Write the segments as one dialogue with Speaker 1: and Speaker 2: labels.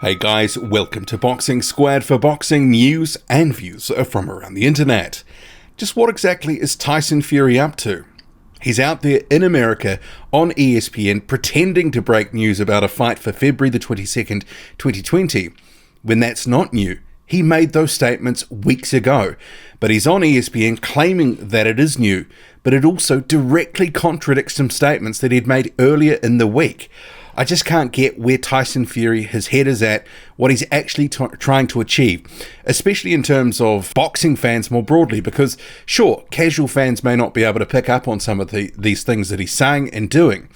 Speaker 1: Hey guys, welcome to Boxing Squad for boxing news and views from around the internet. Just what exactly is Tyson Fury up to? He's out there in America on ESPN pretending to break news about a fight for February the 22nd, 2020. When that's not new, he made those statements weeks ago. But he's on ESPN claiming that it is new, but it also directly contradicts some statements that he'd made earlier in the week. I just can't get where Tyson Fury, his head is at, what he's actually trying to achieve, especially in terms of boxing fans more broadly, because sure, casual fans may not be able to pick up on some of these things that he's saying and doing.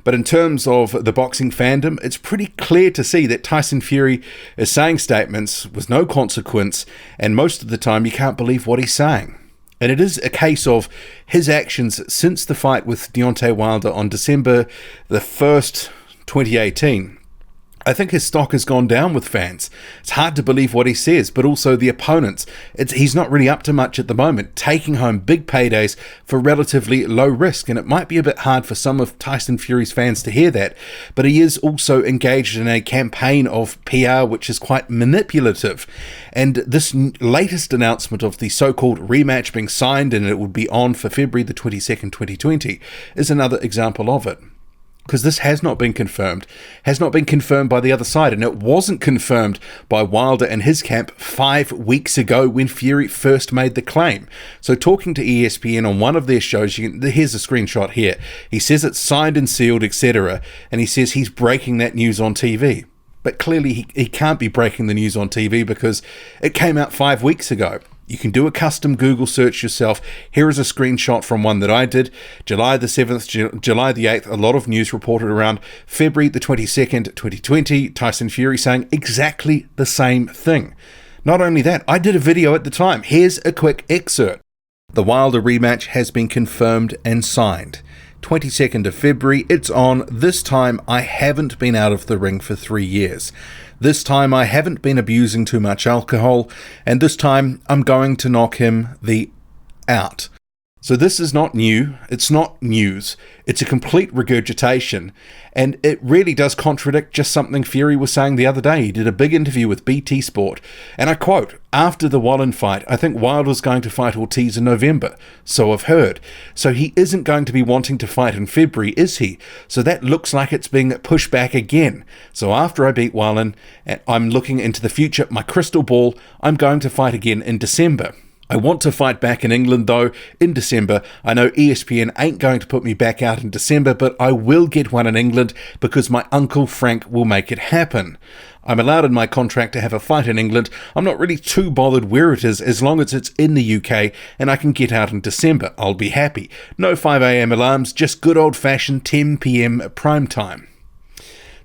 Speaker 1: But in terms of the boxing fandom, it's pretty clear to see that Tyson Fury is saying statements with no consequence, and most of the time you can't believe what he's saying. And it is a case of his actions since the fight with Deontay Wilder on December the 1st, 2018. I think his stock has gone down with fans. It's hard to believe what he says, but also the opponents. He's not really up to much at the moment, taking home big paydays for relatively low risk, and it might be a bit hard for some of Tyson Fury's fans to hear that, but he is also engaged in a campaign of PR which is quite manipulative. And this latest announcement of the so-called rematch being signed and it would be on for February the 22nd, 2020 is another example of it. Because this has not been confirmed by the other side, and it wasn't confirmed by Wilder and his camp 5 weeks ago when Fury first made the claim. So talking to ESPN on one of their shows, here's a screenshot here. He says it's signed and sealed, etc., and he says he's breaking that news on TV. But clearly he can't be breaking the news on TV because it came out 5 weeks ago. You can do a custom Google search yourself. Here is a screenshot from one that I did. July the 7th, July the 8th, a lot of news reported around February the 22nd, 2020, Tyson Fury saying exactly the same thing. Not only that, I did a video at the time. Here's a quick excerpt. The Wilder rematch has been confirmed and signed. 22nd of February, it's on. This time, I haven't been out of the ring for 3 years. This time I haven't been abusing too much alcohol, and this time I'm going to knock him out. So this is not new, it's not news, it's a complete regurgitation, and it really does contradict just something Fury was saying the other day. He did a big interview with BT Sport, and I quote, "After the Wallen fight, I think Wilder's going to fight Ortiz in November, so I've heard. So he isn't going to be wanting to fight in February, is he? So that looks like it's being pushed back again. So after I beat Wallen, and I'm looking into the future, my crystal ball, I'm going to fight again in December. I want to fight back in England though, in December. I know ESPN ain't going to put me back out in December, but I will get one in England because my uncle Frank will make it happen. I'm allowed in my contract to have a fight in England. I'm not really too bothered where it is as long as it's in the UK and I can get out in December. I'll be happy. No 5 a.m. alarms, just good old-fashioned 10 p.m. prime time."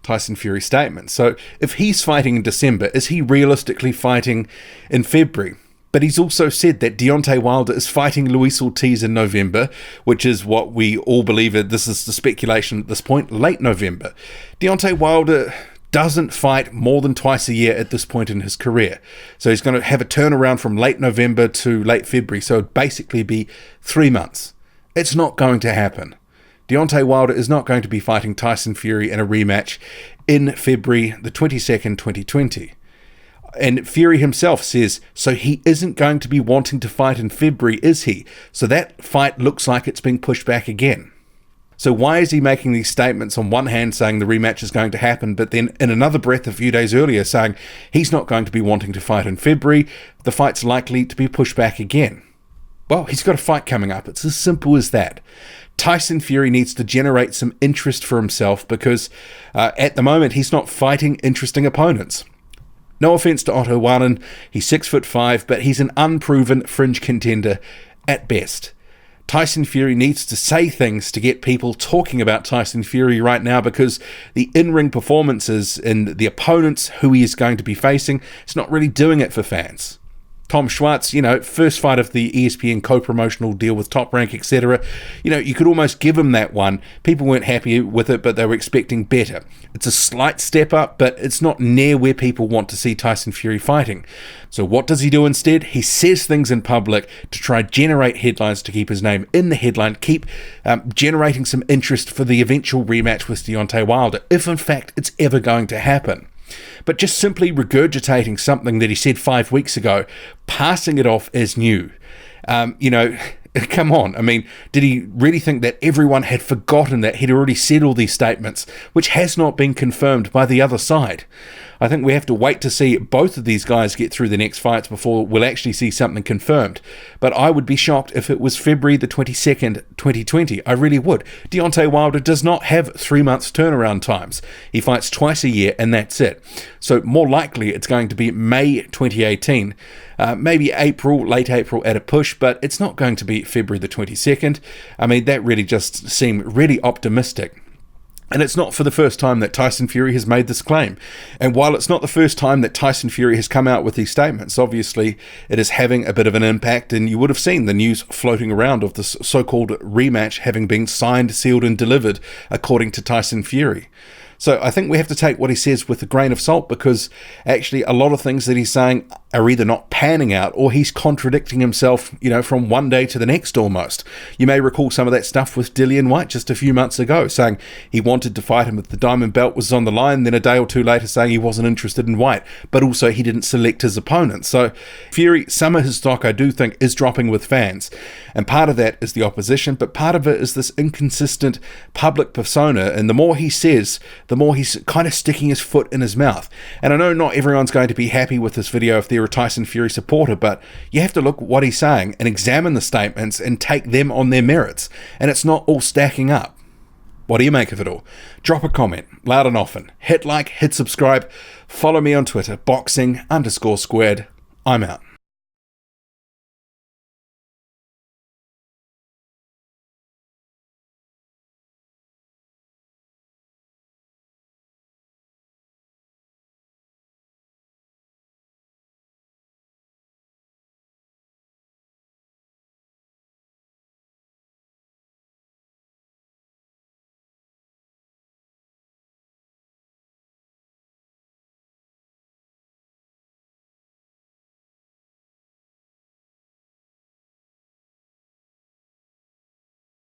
Speaker 1: Tyson Fury statement. So if he's fighting in December, is he realistically fighting in February? But he's also said that Deontay Wilder is fighting Luis Ortiz in November, which is what we all believe. This is the speculation at this point, late November. Deontay Wilder doesn't fight more than twice a year at this point in his career. So he's going to have a turnaround from late November to late February. So it'd basically be 3 months. It's not going to happen. Deontay Wilder is not going to be fighting Tyson Fury in a rematch in February the 22nd, 2020. And Fury himself says, so he isn't going to be wanting to fight in February, is he? So that fight looks like it's being pushed back again. So why is he making these statements on one hand saying the rematch is going to happen, but then in another breath a few days earlier saying he's not going to be wanting to fight in February, the fight's likely to be pushed back again? Well, he's got a fight coming up. It's as simple as that. Tyson Fury needs to generate some interest for himself because at the moment he's not fighting interesting opponents. No offense to Otto Wallen, he's 6'5", but he's an unproven fringe contender at best. Tyson Fury needs to say things to get people talking about Tyson Fury right now because the in-ring performances and the opponents who he is going to be facing, it's not really doing it for fans. Tom Schwartz, first fight of the ESPN co-promotional deal with Top Rank, etc. You could almost give him that one. People weren't happy with it, but they were expecting better. It's a slight step up, but it's not near where people want to see Tyson Fury fighting. So what does he do instead? He says things in public to try generate headlines, to keep his name in the headline, keep generating some interest for the eventual rematch with Deontay Wilder, if in fact it's ever going to happen. But just simply regurgitating something that he said 5 weeks ago, passing it off as new, come on. I mean, did he really think that everyone had forgotten that he'd already said all these statements, which has not been confirmed by the other side? I think we have to wait to see both of these guys get through the next fights before we'll actually see something confirmed. But I would be shocked if it was February the 22nd, 2020. I really would. Deontay Wilder does not have 3 months turnaround times. He fights twice a year and that's it. So more likely it's going to be May 2018. Maybe April, late April at a push, but it's not going to be February the 22nd. I mean, that really just seemed really optimistic. And it's not for the first time that Tyson Fury has made this claim. And while it's not the first time that Tyson Fury has come out with these statements, obviously it is having a bit of an impact, and you would have seen the news floating around of this so-called rematch having been signed, sealed and delivered, according to Tyson Fury. So I think we have to take what he says with a grain of salt, because actually a lot of things that he's saying are either not panning out or he's contradicting himself, from one day to the next almost. You may recall some of that stuff with Dillian Whyte just a few months ago, saying he wanted to fight him if the diamond belt was on the line, then a day or two later saying he wasn't interested in Whyte, but also he didn't select his opponent. So Fury, some of his stock I do think is dropping with fans, and part of that is the opposition, but part of it is this inconsistent public persona, and the more he says, the more he's kind of sticking his foot in his mouth. And I know not everyone's going to be happy with this video if they're a Tyson Fury supporter, but you have to look at what he's saying and examine the statements and take them on their merits. And it's not all stacking up. What do you make of it all? Drop a comment, loud and often. Hit like, hit subscribe. Follow me on Twitter, boxing_squared. I'm out.